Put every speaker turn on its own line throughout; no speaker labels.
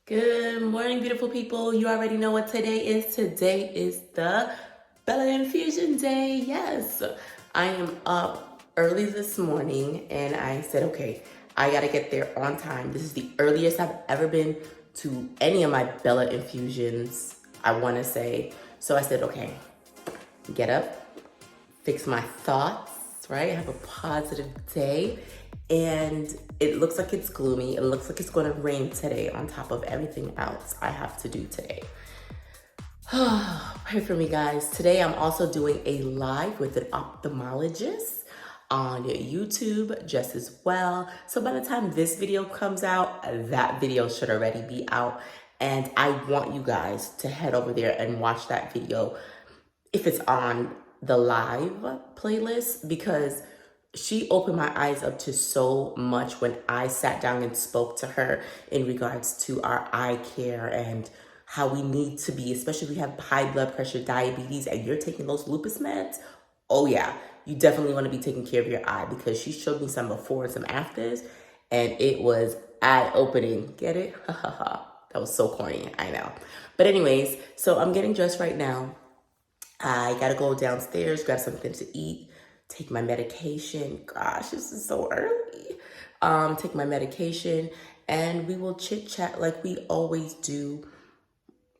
Good morning, beautiful people. You already know what today is. Today is the Bella Infusion Day. Yes, I am up early this morning and I said, okay, I gotta get there on time. This is the earliest I've ever been to any of my Bella infusions, I wanna say. So I said, okay, get up, fix my thoughts, right? Have a positive day. And it looks like it's gloomy. It looks like it's gonna rain today on top of everything else I have to do today. Pray for me, guys. Today I'm also doing a live with an ophthalmologist on YouTube just as well. So by the time this video comes out, that video should already be out. And I want you guys to head over there and watch that video if it's on the live playlist, because she opened my eyes up to so much when I sat down and spoke to her in regards to our eye care and how we need to be, especially if we have high blood pressure, diabetes, and you're taking those lupus meds. Oh yeah, you definitely want to be taking care of your eye, because she showed me some before and some afters, and it was eye-opening. Get it? That was so corny, I know. But anyways, so I'm getting dressed right now. I gotta go downstairs, grab something to eat, take my medication. Gosh, this is so early. Take my medication, and we will chit chat like we always do.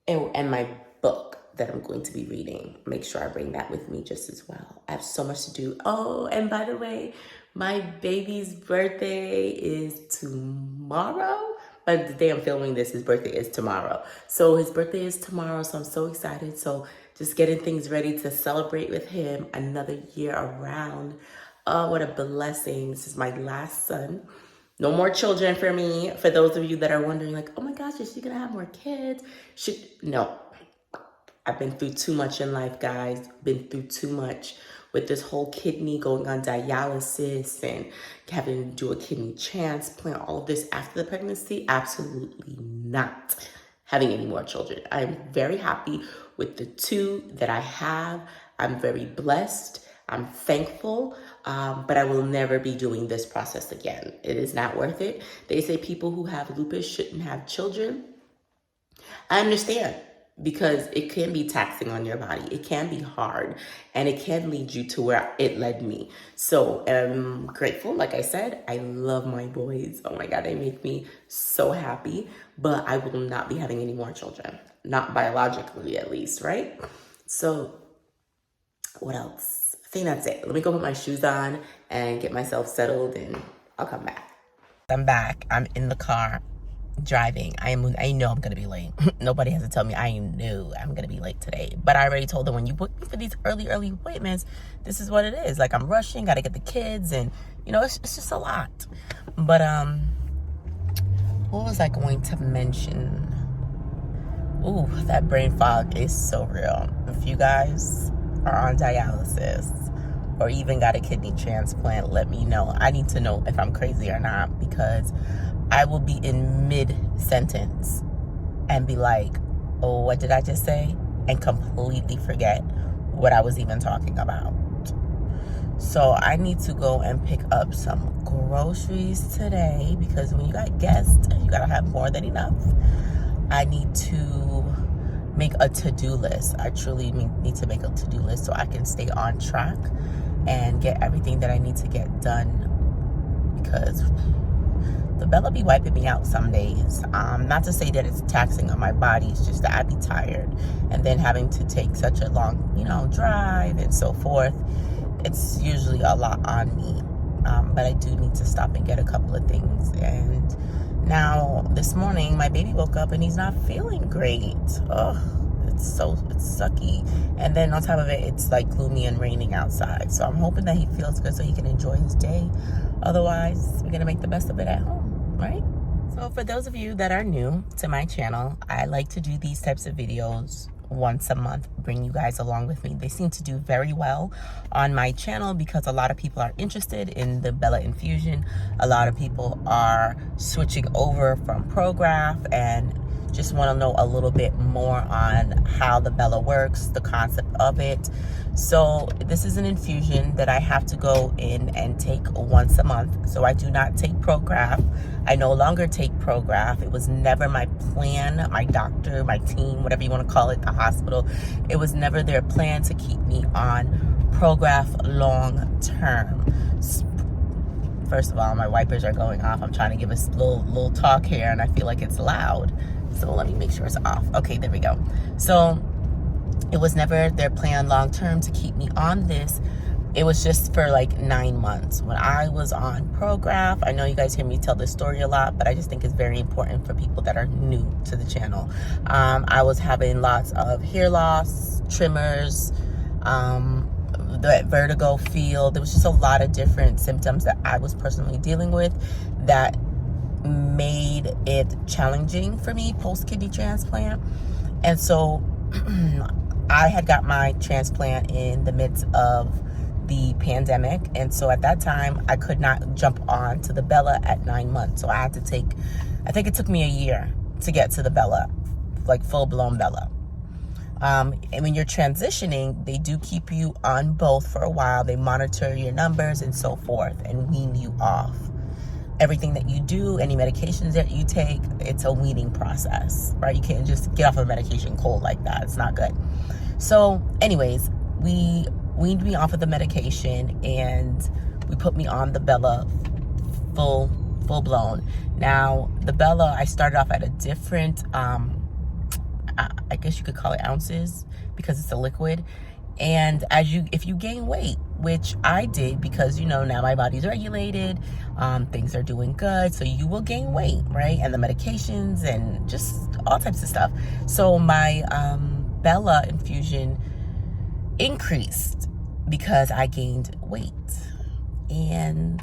And my book that I'm going to be reading, make sure I bring that with me just as well. I have so much to do. Oh, and by the way, my baby's birthday is tomorrow. But the day I'm filming this, his birthday is tomorrow. So his birthday is tomorrow, so I'm so excited. So just getting things ready to celebrate with him another year around. Oh, what a blessing. This is my last son. No more children for me. For those of you that are wondering, like, oh my gosh, is she gonna have more kids? No. I've been through too much in life, guys. Been through too much with this whole kidney going on dialysis and having to do a kidney transplant, all of this after the pregnancy. Absolutely not having any more children. I'm very happy with the two that I have. I'm very blessed. I'm thankful, but I will never be doing this process again. It is not worth it. They say people who have lupus shouldn't have children. I understand, because it can be taxing on your body. It can be hard, and it can lead you to where it led me. So I'm grateful. Like I said, I love my boys. Oh my God, they make me so happy, but I will not be having any more children. Not biologically, at least, right? So what else? I think that's it. Let me go put my shoes on and get myself settled, and I'll come back. I'm back. I'm in the car driving. I know I'm gonna be late. Nobody has to tell me I know I'm gonna be late today. But I already told them, when you book me for these early appointments, this is what it is. Like, I'm rushing, gotta get the kids, and it's just a lot. But what was I going to mention? Ooh, that brain fog is so real. If you guys are on dialysis or even got a kidney transplant, let me know. I need to know if I'm crazy or not, because I will be in mid-sentence and be like, oh, what did I just say? And completely forget what I was even talking about. So I need to go and pick up some groceries today, because when you got guests, you gotta have more than enough. I need to make a to-do list. I truly need to make a to-do list so I can stay on track and get everything that I need to get done, because the Bella be wiping me out some days. Not to say that it's taxing on my body, it's just that I be tired. And then having to take such a long, drive and so forth, it's usually a lot on me. But I do need to stop and get a couple of things. And now, this morning, my baby woke up and he's not feeling great. Oh, it's sucky. And then on top of it, it's like gloomy and raining outside. So I'm hoping that he feels good so he can enjoy his day. Otherwise, we're gonna make the best of it at home, right? So for those of you that are new to my channel, I like to do these types of videos once a month, bring you guys along with me. They seem to do very well on my channel because a lot of people are interested in the Bella Infusion. A lot of people are switching over from Prograph and just want to know a little bit more on how the Bella works, the concept of it. So this is an infusion that I have to go in and take once a month. So I do not take Prograf. I no longer take Prograf. It was never my plan, my doctor, my team, whatever you want to call it, the hospital. It was never their plan to keep me on Prograf long term. First of all, my wipers are going off. I'm trying to give a little talk here, and I feel like it's loud. So let me make sure it's off. Okay, there we go. So it was never their plan long term to keep me on this. It was just for like 9 months. When I was on Prograf, I know you guys hear me tell this story a lot, but I just think it's very important for people that are new to the channel. I was having lots of hair loss, tremors, the vertigo feel. There was just a lot of different symptoms that I was personally dealing with that made it challenging for me post-kidney transplant. And so I had got my transplant in the midst of the pandemic, and so at that time I could not jump on to the Bella at 9 months. So I had to take, I think it took me a year to get to the Bella, like full-blown Bella. And when you're transitioning, they do keep you on both for a while. They monitor your numbers and so forth and wean you off. Everything that you do, any medications that you take, it's a weaning process, right? You can't just get off of medication cold like that. It's not good. So anyways, we weaned me off of the medication and we put me on the Bella full blown. Now, the Bella, I started off at a different, I guess you could call it ounces because it's a liquid. And if you gain weight, which I did because, you know, now my body's regulated, things are doing good, so you will gain weight, right? And the medications and just all types of stuff. So my Bella infusion increased because I gained weight. And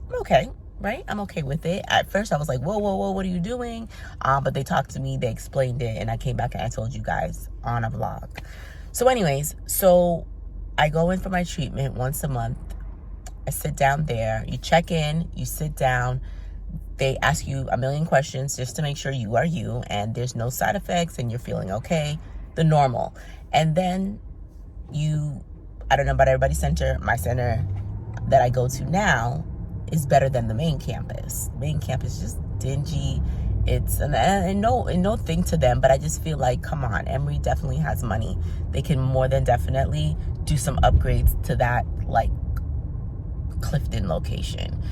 I'm okay. Right? I'm okay with it. At first I was like, whoa, what are you doing? But they talked to me, they explained it, and I came back and I told you guys on a vlog. So anyways, so I go in for my treatment once a month. I sit down there, you check in, you sit down, they ask you a million questions just to make sure you are you and there's no side effects and you're feeling okay, the normal. And then I don't know about everybody's center, my center that I go to now is better than the main campus. The main campus is just dingy. It's and no thing to them, but I just feel like, come on, Emory definitely has money. They can more than definitely do some upgrades to that, like Clifton location.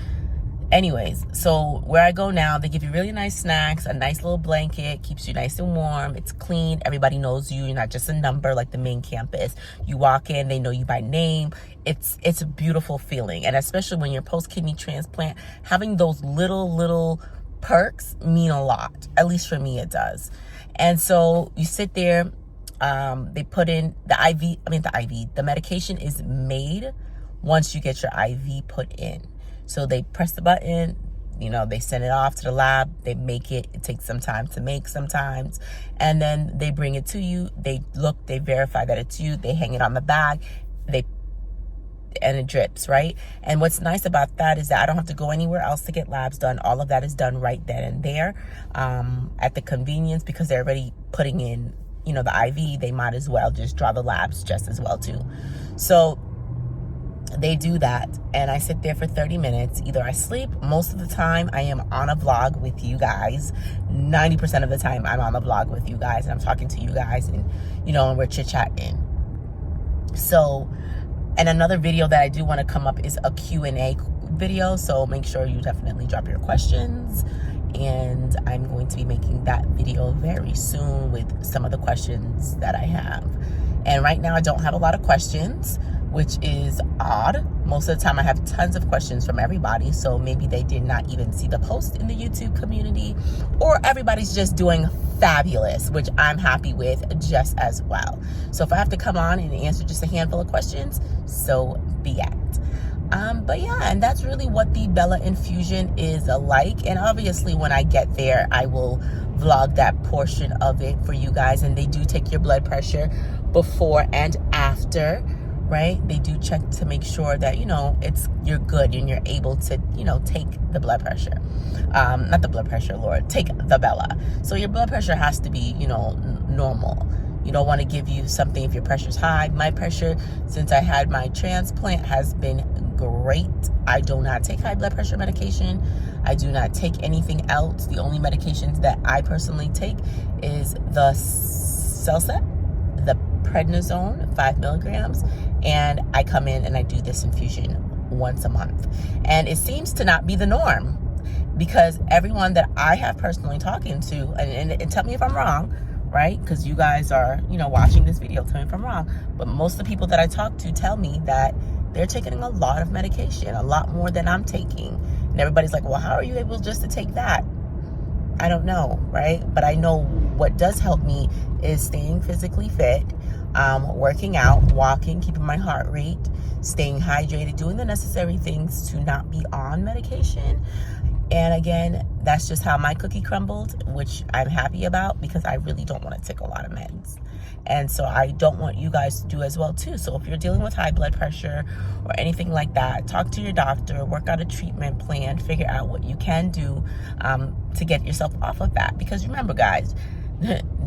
Anyways, so where I go now, they give you really nice snacks, a nice little blanket, keeps you nice and warm. It's clean. Everybody knows you. You're not just a number like the main campus. You walk in, they know you by name. It's a beautiful feeling. And especially when you're post-kidney transplant, having those little perks mean a lot. At least for me, it does. And so you sit there, they put in the medication is made once you get your IV put in. So they press the button, you know, they send it off to the lab, they make it. It takes some time to make sometimes. And then they bring it to you. They look, they verify that it's you. They hang it on the bag. And it drips, right? And what's nice about that is that I don't have to go anywhere else to get labs done. All of that is done right then and there at the convenience, because they're already putting in, you know, the IV. They might as well just draw the labs just as well too. So they do that, and I sit there for 30 minutes. Either I sleep, most of the time I am on a vlog with you guys. 90% of the time I'm on the vlog with you guys, and I'm talking to you guys, and, you know, and we're chit-chatting. So, and another video that I do want to come up is a Q&A video, so make sure you definitely drop your questions, and I'm going to be making that video very soon with some of the questions that I have. And right now I don't have a lot of questions, which is odd. Most of the time I have tons of questions from everybody, so maybe they did not even see the post in the YouTube community, or everybody's just doing fabulous, which I'm happy with just as well. So if I have to come on and answer just a handful of questions, so be it. But yeah, and that's really what the Bella infusion is like. And obviously when I get there, I will vlog that portion of it for you guys. And they do take your blood pressure before and after, right? They do check to make sure that, you're good and you're able to, take the blood pressure. Not the blood pressure, Lord, take the Bella. So your blood pressure has to be, normal. You don't want to give you something if your pressure's high. My pressure, since I had my transplant, has been great. I do not take high blood pressure medication. I do not take anything else. The only medications that I personally take is the Belatacept, the prednisone, 5 milligrams, and I come in and I do this infusion once a month. And it seems to not be the norm, because everyone that I have personally talking to, and tell me if I'm wrong, right? Because you guys are, watching this video, tell me if I'm wrong, but most of the people that I talk to tell me that they're taking a lot of medication, a lot more than I'm taking. And everybody's like, well, how are you able just to take that? I don't know, right? But I know what does help me is staying physically fit, working out, walking, keeping my heart rate, staying hydrated, doing the necessary things to not be on medication. And again, that's just how my cookie crumbled, which I'm happy about, because I really don't want to take a lot of meds. And so I don't want you guys to do as well too. So if you're dealing with high blood pressure or anything like that, talk to your doctor, work out a treatment plan, figure out what you can do to get yourself off of that. Because remember, guys,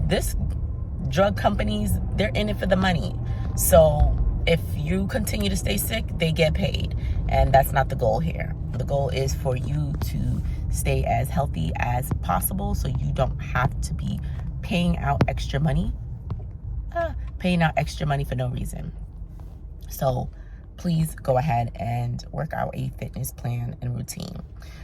this drug companies, they're in it for the money. So if you continue to stay sick, they get paid. And that's not the goal here. The goal is for you to stay as healthy as possible, so you don't have to be paying out extra money for no reason. So please go ahead and work out a fitness plan and routine.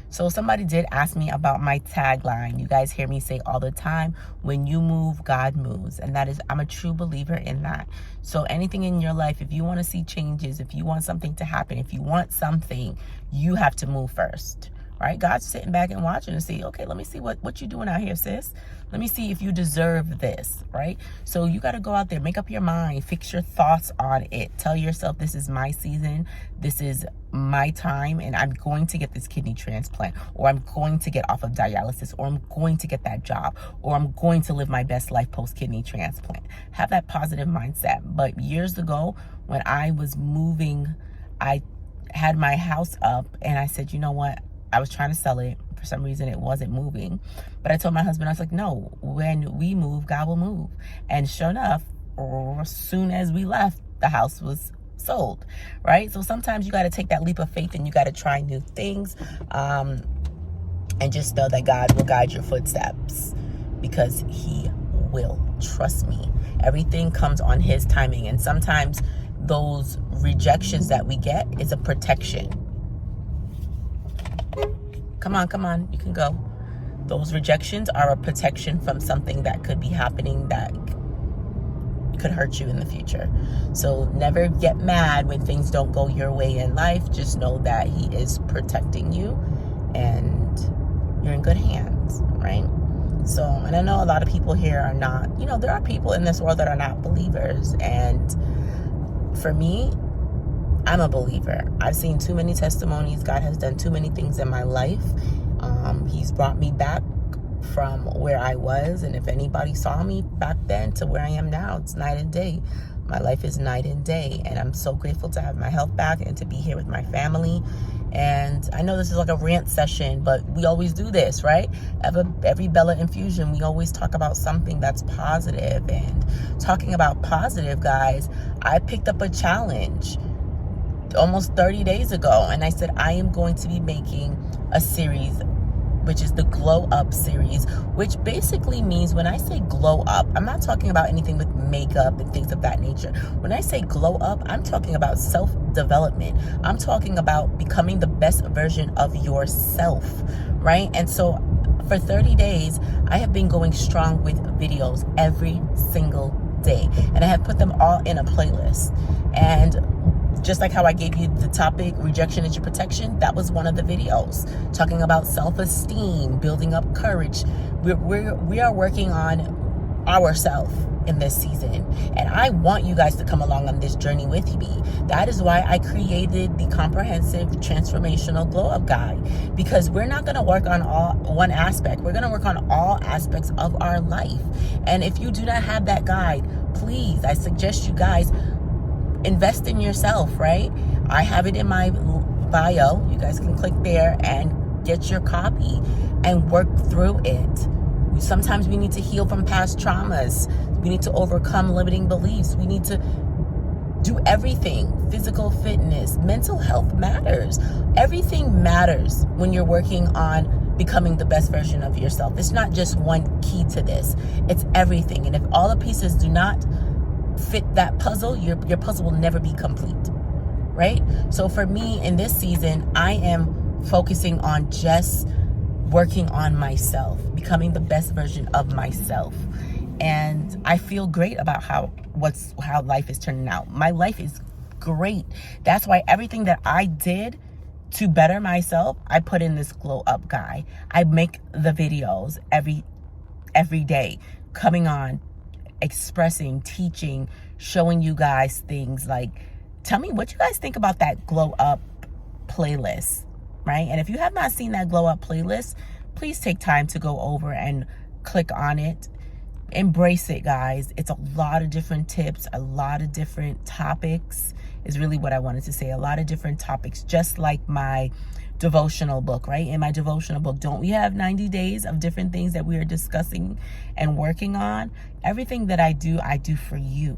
So somebody did ask me about my tagline. You guys hear me say all the time, when you move, God moves. And that is, I'm a true believer in that. So anything in your life, if you want to see changes, if you want something to happen, if you want something, you have to move first, right? God's sitting back and watching and see, okay, let me see what you doing out here, sis. Let me see if you deserve this, right? So you got to go out there, make up your mind, fix your thoughts on it. Tell yourself, this is my season. This is my time, and I'm going to get this kidney transplant, or I'm going to get off of dialysis, or I'm going to get that job, or I'm going to live my best life post-kidney transplant. Have that positive mindset. But years ago, when I was moving, I had my house up, and I said, you know what? I was trying to sell it. For some reason, it wasn't moving. But I told my husband, I was like, no, when we move, God will move. And sure enough, as soon as we left, the house was sold, right? So sometimes you got to take that leap of faith, and you got to try new things, and just know that God will guide your footsteps, because he will. Trust me. Everything comes on his timing. And sometimes those rejections that we get is a protection. Come on, you can go. Those rejections are a protection from something that could be happening that could hurt you in the future. So never get mad when things don't go your way in life. Just know that he is protecting you, and you're in good hands, right? So, and I know a lot of people here are not, there are people in this world that are not believers. And for me, I'm a believer. I've seen too many testimonies. God has done too many things in my life. He's brought me back from where I was. And if anybody saw me back then to where I am now, it's night and day. My life is night and day. And I'm so grateful to have my health back and to be here with my family. And I know this is like a rant session, but we always do this, right? Every Bella infusion, we always talk about something that's positive. And talking about positive, guys, I picked up a challenge almost 30 days ago, and I said I am going to be making a series, which is the Glow Up series, which basically means, when I say glow up, I'm not talking about anything with makeup and things of that nature. When I say glow up, I'm talking about self-development. I'm talking about becoming the best version of yourself, right? And so for 30 days, I have been going strong with videos every single day, and I have put them all in a playlist. And just like how I gave you the topic, rejection is your protection, that was one of the videos talking about self-esteem, building up courage. We are working on ourselves in this season, and I want you guys to come along on this journey with me. That is why I created the comprehensive transformational glow up guide, because we're not going to work on one aspect. We're going to work on all aspects of our life. And if you do not have that guide, please, I suggest you guys invest in yourself, right? I have it in my bio. You guys can click there and get your copy and work through it. Sometimes we need to heal from past traumas. We need to overcome limiting beliefs. We need to do everything. Physical fitness, mental health matters. Everything matters when you're working on becoming the best version of yourself. It's not just one key to this. It's everything. And if all the pieces do not fit that puzzle, your puzzle will never be complete, right? So for me in this season, I am focusing on just working on myself, becoming the best version of myself. And I feel great about how life is turning out. My life is great. That's why everything that I did to better myself, I put in this glow up guy. I make the videos every day, coming on, expressing, teaching, showing you guys things. Like, tell me what you guys think about that glow up playlist, right? And if you have not seen that glow up playlist, please take time to go over and click on it. Embrace it, guys. It's a lot of different tips, a lot of different topics is really what I wanted to say. A lot of different topics, just like my devotional book, right? In my devotional book, don't we have 90 days of different things that we are discussing and working on? Everything that I do for you.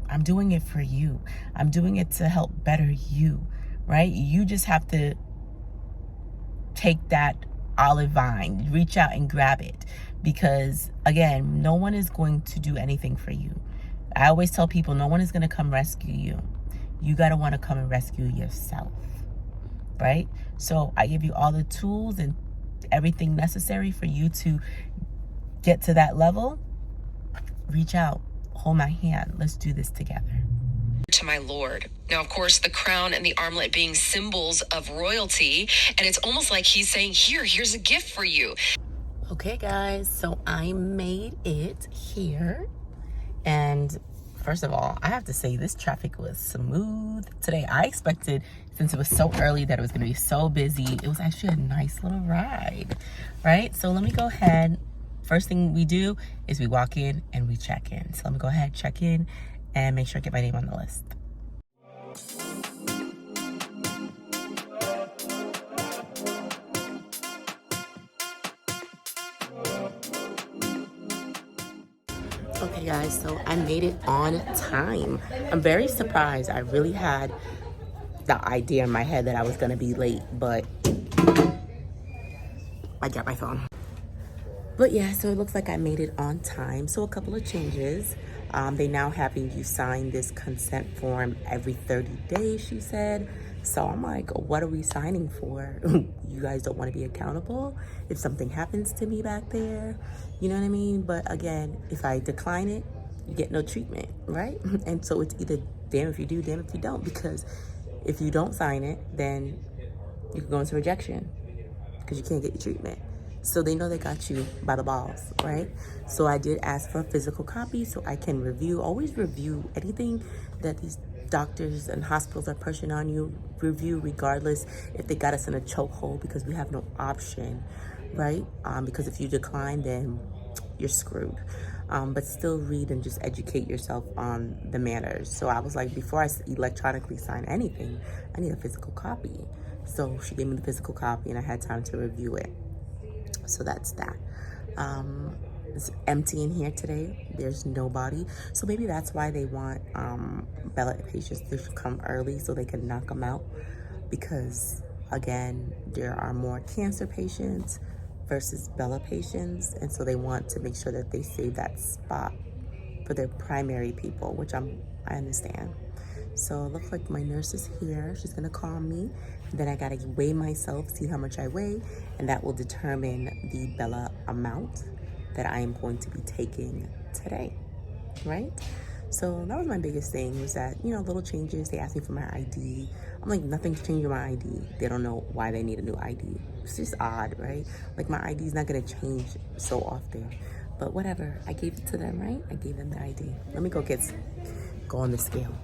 I'm doing it for you. I'm doing it to help better you, right? You just have to take that olive vine, reach out and grab it. Because again, no one is going to do anything for you. I always tell people, no one is going to come rescue you. You got to want to come and rescue yourself, right? So I give you all the tools and everything necessary for you to get to that level. Reach out, hold my hand. Let's do this together.
To my Lord. Now, of course, the crown and the armlet being symbols of royalty. And it's almost like he's saying, here's a gift for you.
Okay, guys, so I made it here. And first of all, I have to say this traffic was smooth today. I expected, since it was so early, that it was going to be so busy. It was actually a nice little ride, right? So let me go ahead. First thing we do is we walk in and we check in. So let me go ahead, check in, and make sure I get my name on the list. Okay, guys, so I made it on time. I'm very surprised. I really had the idea in my head that I was gonna be late, but I dropped my phone. But yeah, so it looks like I made it on time. So a couple of changes. They now having you sign this consent form every 30 days, she said. So I'm like, what are we signing for? You guys don't want to be accountable if something happens to me back there? You know what I mean? But again, if I decline it, you get no treatment, right? And so it's either damn if you do, damn if you don't. Because if you don't sign it, then you can go into rejection because you can't get your treatment. So they know they got you by the balls, right? So I did ask for a physical copy so I can review. Always review anything that these doctors and hospitals are pushing on you. Review regardless if they got us in a chokehold, because we have no option, right? Because if you decline, then you're screwed. But still read and just educate yourself on the manners. So I was like, before I electronically sign anything, I need a physical copy. So she gave me the physical copy and I had time to review it. So that's that. It's empty in here today. There's nobody. So maybe that's why they want Bella patients to come early so they can knock them out. Because again, there are more cancer patients versus Bella patients. And so they want to make sure that they save that spot for their primary people, which I understand. So it looks like my nurse is here. She's gonna call me. Then I gotta weigh myself, see how much I weigh, and that will determine the Bella amount that I am going to be taking today, right? So that was my biggest thing, was that, little changes. They asked me for my ID. I'm like, nothing's changing my ID. They don't know why they need a new ID. It's just odd, right? Like, my ID is not gonna change so often. But whatever, I gave it to them, right? I gave them the ID. Let me go on the scale.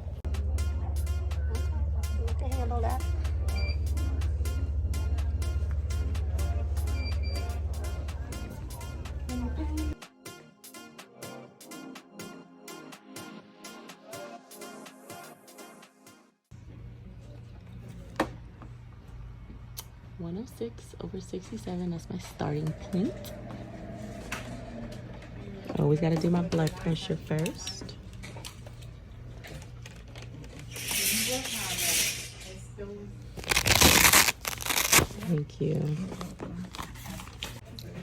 You can handle that. 106/67. That's my starting point. Always got to do my blood pressure first. Thank you.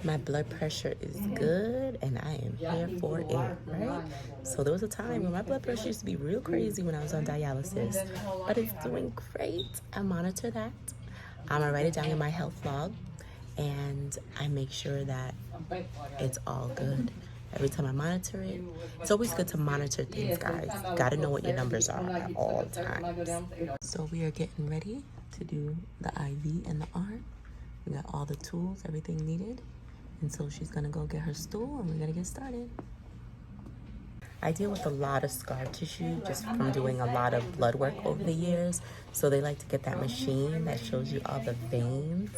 My blood pressure is good and I am here for it, right? So there was a time when my blood pressure used to be real crazy when I was on dialysis, but it's doing great. I monitor that. I write it down in my health log and I make sure that it's all good. Every time I monitor it, it's always good to monitor things, guys. Gotta know what your numbers are at all times. So we are getting ready to do the IV and the arm. We got all the tools, everything needed. And so she's gonna go get her stool and we're gonna get started. I deal with a lot of scar tissue just from doing a lot of blood work over the years. So they like to get that machine that shows you all the veins.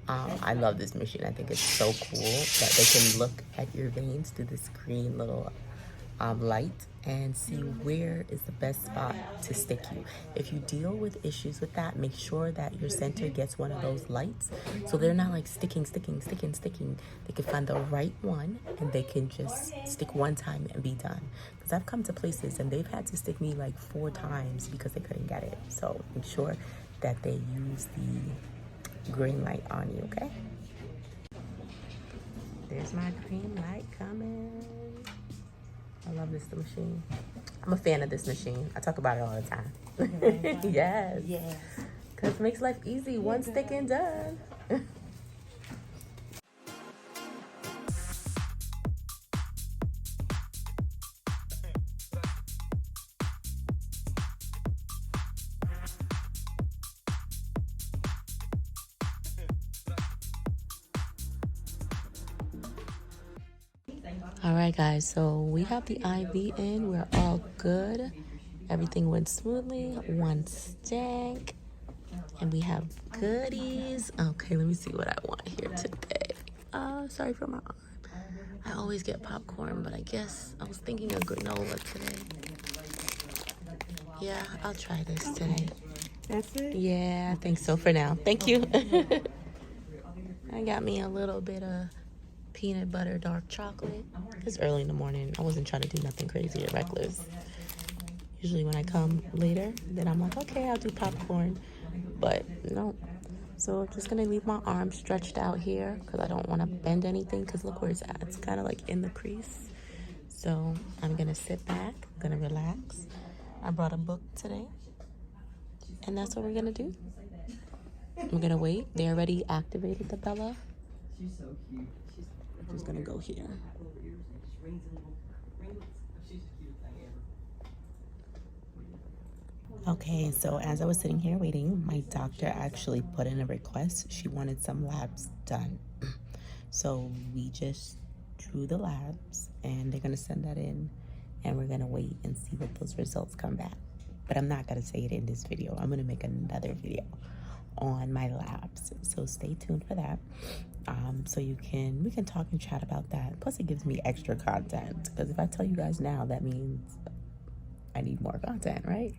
I love this machine. I think it's so cool that they can look at your veins through this green little light and see where is the best spot to stick you. If you deal with issues with that, make sure that your center gets one of those lights so they're not like sticking. They can find the right one and they can just stick one time and be done. Because I've come to places and they've had to stick me like 4 times because they couldn't get it. So make sure that they use the green light on you, okay? There's my green light coming. I love this machine. I'm a fan of this machine. I talk about it all the time. Yes. Yes. Because it makes life easy. One stick and done. All right, guys, so we have the IV in. We're all good. Everything went smoothly. One stank. And we have goodies. Okay, let me see what I want here today. Sorry for my arm. I always get popcorn, but I guess I was thinking of granola today. Yeah, I'll try this today.
That's it?
Yeah, I think so for now. Thank you. I got me a little bit of peanut butter dark chocolate. It's early in the morning. I wasn't trying to do nothing crazy or reckless. Usually when I come later, then I'm like, okay, I'll do popcorn. But no. So I'm just going to leave my arm stretched out here because I don't want to bend anything because look where it's at. It's kind of like in the crease. So I'm going to sit back. I'm going to relax. I brought a book today. And that's what we're going to do. I'm going to wait. They already activated the Bella. She's so cute. I'm just gonna go here. Okay, so as I was sitting here waiting, my doctor actually put in a request. She wanted some labs done. So we just drew the labs and they're gonna send that in and we're gonna wait and see what those results come back. But I'm not gonna say it in this video. I'm gonna make another video on my labs, so stay tuned for that. So we can talk and chat about that. Plus it gives me extra content because if I tell you guys now, that means I need more content, right?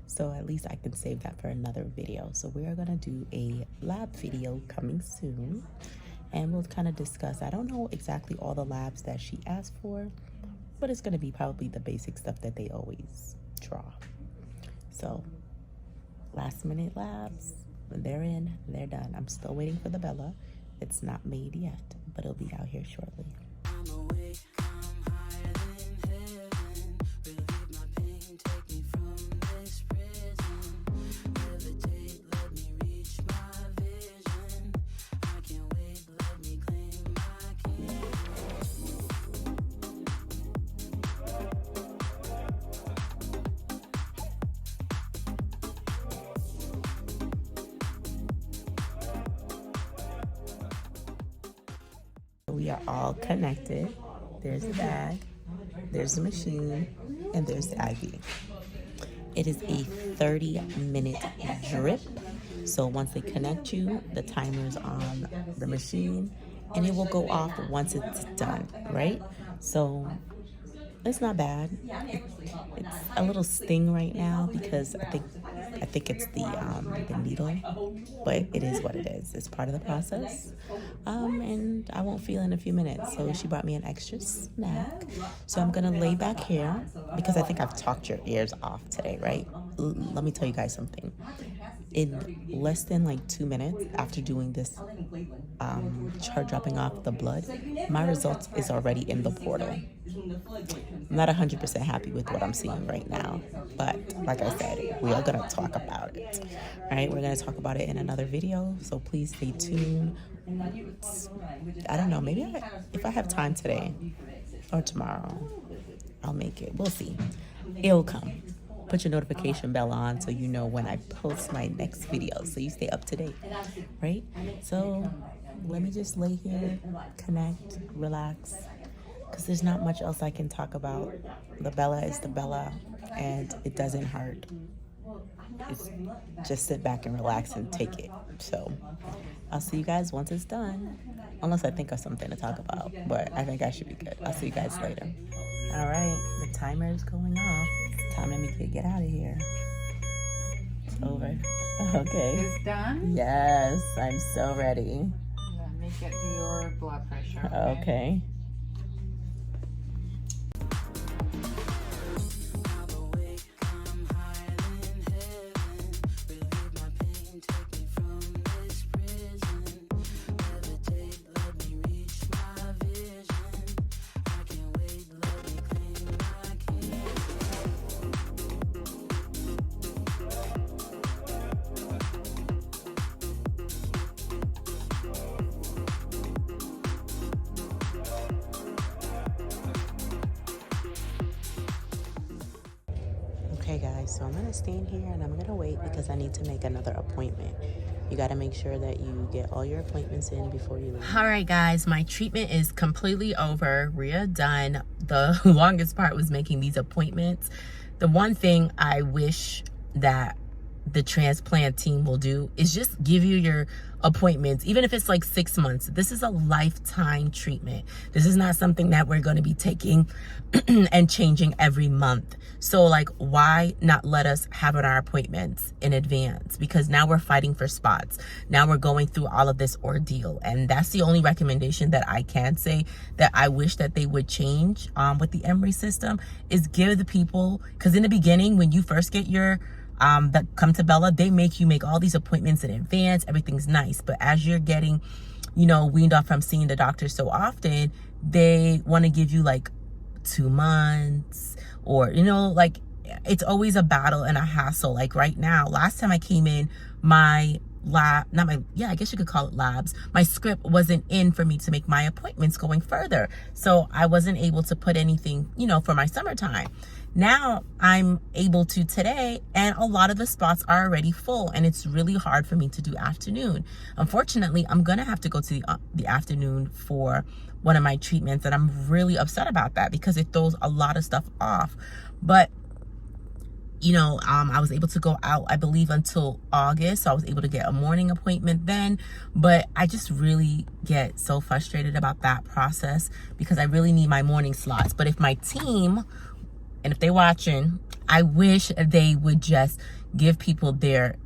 So at least I can save that for another video. So we are gonna do a lab video coming soon and we'll kind of discuss. I don't know exactly all the labs that she asked for, but it's gonna be probably the basic stuff that they always draw. So last minute labs, when they're in, they're done. I'm still waiting for the Bella. It's not made yet, but it'll be out here shortly. We are all connected. There's the bag, there's the machine, and there's the IV. It is a 30-minute drip. So once they connect you, the timer's on the machine, and it will go off once it's done, right? So it's not bad. It's a little sting right now because I think I think it's the needle, but it is what it is. It's part of the process. And I won't feel in a few minutes. So she brought me an extra snack. So I'm gonna lay back here because I think I've talked your ears off today, right? Let me tell you guys something. In less than like 2 minutes after doing this chart dropping off the blood, my results is already in the portal. I'm not 100% happy with what I'm seeing right now, but like I said, we are gonna talk about it. All right, we're gonna talk about it in another video, so please stay tuned. I don't know, maybe if I have time today or tomorrow, I'll make it. We'll see. It'll come. Put your notification bell on so you know when I post my next video, so you stay up to date, right? So let me just lay here, connect, relax, because there's not much else I can talk about. The Bella is the Bella, and it doesn't hurt. It's just sit back and relax and take it. So I'll see you guys once it's done, unless I think of something to talk about, but I think I should be good. I'll see you guys later. All right, the timer is going off. It's time for me to get out of here. It's over. Okay.
It's done?
Yes, I'm so ready.
Let me get your blood pressure.
Okay. Okay guys, so I'm gonna stand here and I'm gonna wait because I need to make another appointment. You gotta make sure that you get all your appointments in before you leave. All right guys, my treatment is completely over. We're done. The longest part was making these appointments. The one thing I wish that the transplant team will do is just give you your appointments, even if it's like 6 months. This is a lifetime treatment. This is not something that we're going to be taking and changing every month. So like, why not let us have our appointments in advance? Because now we're fighting for spots. Now we're going through all of this ordeal. And that's the only recommendation that I can say that I wish that they would change with the Emory system, is give the people, because in the beginning, when you first get your that come to Bella, they make you make all these appointments in advance. Everything's nice, but as you're getting, you know, weaned off from seeing the doctor so often, they want to give you like 2 months, or, you know, like it's always a battle and a hassle. Like right now, last time I came in, my lab, not my, yeah, I guess you could call it labs, my script wasn't in for me to make my appointments going further, so I wasn't able to put anything, you know, for my summertime. Now I'm able to today, and a lot of the spots are already full, and it's really hard for me to do afternoon. Unfortunately, I'm gonna have to go to the afternoon for one of my treatments, and I'm really upset about that because it throws a lot of stuff off. But you know, I was able to go out, I believe, until August, so I was able to get a morning appointment then. But I just really get so frustrated about that process because I really need my morning slots. But if my team, and if they're watching, I wish they would just give people their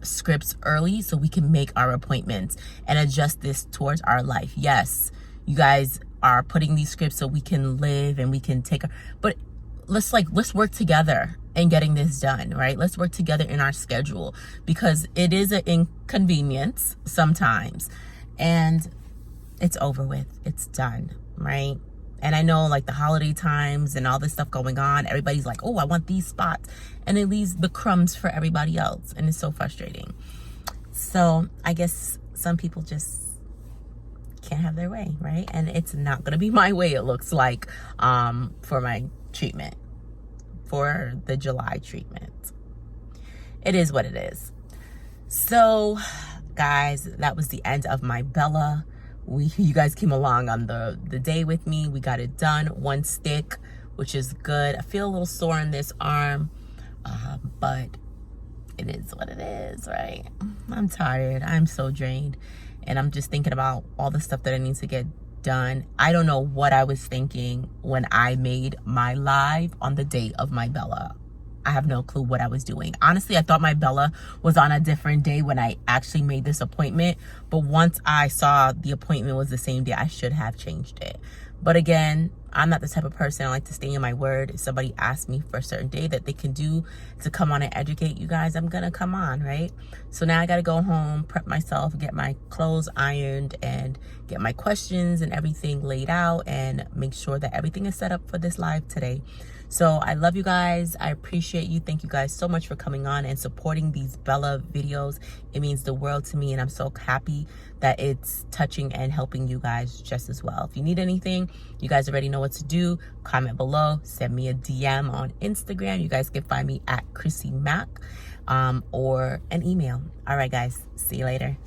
scripts early so we can make our appointments and adjust this towards our life. Yes, you guys are putting these scripts so we can live and we can take, but let's work together in getting this done, right? Let's work together in our schedule, because it is an inconvenience sometimes, and it's over with. It's done, right? And I know, like, the holiday times and all this stuff going on, everybody's like, oh, I want these spots, and it leaves the crumbs for everybody else, and it's so frustrating. So I guess some people just can't have their way, right? And it's not gonna be my way, it looks like, for my treatment, for the July treatment. It is what it is. So guys, that was the end of my Bella. You guys came along on the day with me. We got it done, 1 stick, which is good. I feel a little sore in this arm, but it is what it is, right? I'm tired, I'm so drained, and I'm just thinking about all the stuff that I need to get done. I don't know what I was thinking when I made my live on the day of my Bella. I have no clue what I was doing. Honestly, I thought my Bella was on a different day when I actually made this appointment. But once I saw the appointment was the same day, I should have changed it. But again, I'm not the type of person. I like to stay in my word. If somebody asks me for a certain day that they can do to come on and educate you guys, I'm gonna come on, right? So now I gotta go home, prep myself, get my clothes ironed, and get my questions and everything laid out, and make sure that everything is set up for this live today. So I love you guys. I appreciate you. Thank you guys so much for coming on and supporting these Bella videos. It means the world to me, and I'm so happy that it's touching and helping you guys just as well. If you need anything, you guys already know what to do. Comment below, send me a DM on Instagram. You guys can find me at Crissy Mac, or an email. All right, guys. See you later.